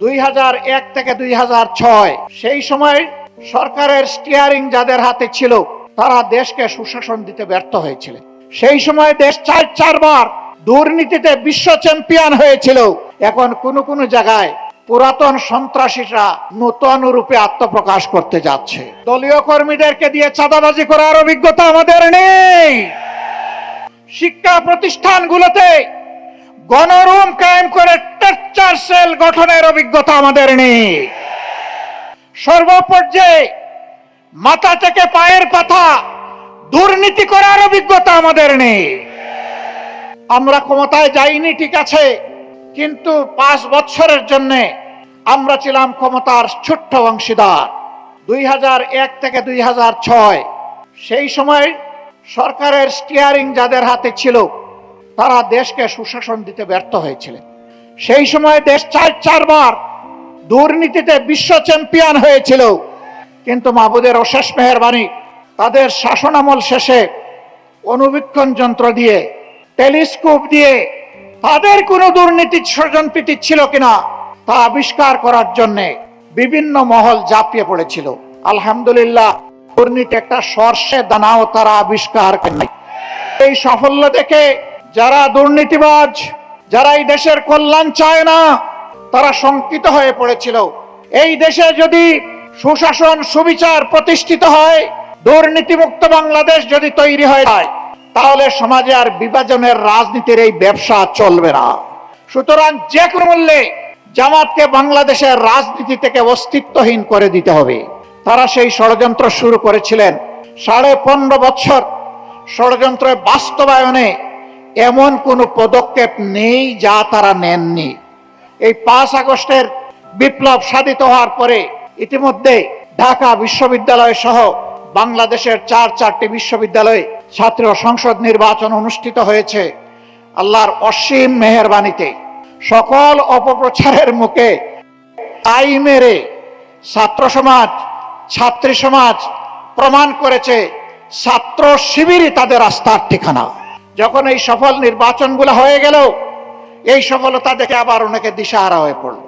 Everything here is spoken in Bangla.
2001 থেকে 2006 সেই সময় সরকারের স্টিয়ারিং যাদের হাতে ছিল তারা দেশকে সুশাসন দিতে ব্যর্থ হয়েছিল। সেই সময় দেশ চারবার দুর্নীতিতে বিশ্ব চ্যাম্পিয়ন হয়েছিল। এখন কোন জায়গায় পুরাতন সন্ত্রাসীরা নতুন রূপে আত্মপ্রকাশ করতে যাচ্ছে। দলীয় কর্মীদেরকে দিয়ে চাঁদাবাজি করার অভিজ্ঞতা আমাদের নেই। শিক্ষা প্রতিষ্ঠানগুলোতে গণরুম কায়েম করে টর্চার সেল গঠনের অভিজ্ঞতা আমাদের নেই। সর্বপর্যায়ে মাথা থেকে পায়ের পাতা দুর্নীতি করার অভিজ্ঞতা আমাদের নেই। আমরা ক্ষমতায় যাইনি ঠিক আছে, কিন্তু 5 বছরের জন্য আমরা ছিলাম ক্ষমতার ছোট্ট অংশীদার। 2001 থেকে 2006 সেই সময় সরকারের স্টিয়ারিং যাদের হাতে ছিল তারা দেশকে সুশাসন দিতে ব্যর্থ হয়েছিল। সেই সময় দেশ চারবার দুর্নীতিতে বিশ্ব চ্যাম্পিয়ন হয়েছিল, কিন্তু মাহবুদের অশেষ মেহেরবানি তাদের শাসনামল শেষে অনুবীক্ষণ যন্ত্র দিয়ে, টেলিস্কোপ দিয়ে তাদের কোনো দুর্নীতি স্বজনপ্রীতি ছিল কিনা তা আবিষ্কার করার জন্য বিভিন্ন মহল ঝাঁপিয়ে পড়েছিল। আলহামদুলিল্লাহ, দুর্নীতি একটা সর্ষে দানাও তারা আবিষ্কার করেনি। এই সাফল্য দেখে যারা দুর্নীতিবাজ, যারা এই দেশের কল্যাণ চায় না, তারা শঙ্কিত হয়ে পড়েছিল। এই দেশে যদি সুশাসন সুবিচার প্রতিষ্ঠিত হয়, দুর্নীতিমুক্ত বাংলাদেশ যদি তৈরি হয়ে যায়, তাহলে সমাজে আর বিভাজনের রাজনীতির এই ব্যবসা চলবে না। সুতরাং যে কোনো মূল্যে জামাতকে বাংলাদেশের রাজনীতি থেকে অস্তিত্বহীন করে দিতে হবে। তারা সেই ষড়যন্ত্র শুরু করেছিলেন। 15.5 বছর ষড়যন্ত্রের বাস্তবায়নে এমন কোন পদক্ষেপ নেই যা তারা নেননি। এই 5 আগস্টের বিপ্লব সাধিত হওয়ার পরে ইতিমধ্যে ঢাকা বিশ্ববিদ্যালয় সহ বাংলাদেশের 4টি বিশ্ববিদ্যালয়ে ছাত্র সংসদ নির্বাচন অনুষ্ঠিত হয়েছে। আল্লাহর অসীম মেহেরবানিতে সকল অপপ্রচারের মুখে আই মেরে ছাত্র সমাজ, ছাত্রী সমাজ প্রমাণ করেছে ছাত্র শিবিরই তাদের আস্থার ঠিকানা। যখন এই সফল নির্বাচনগুলো হয়ে গেল, এই সফলতা দেখে আবার অনেকে দিশাহারা হয়ে পড়ল।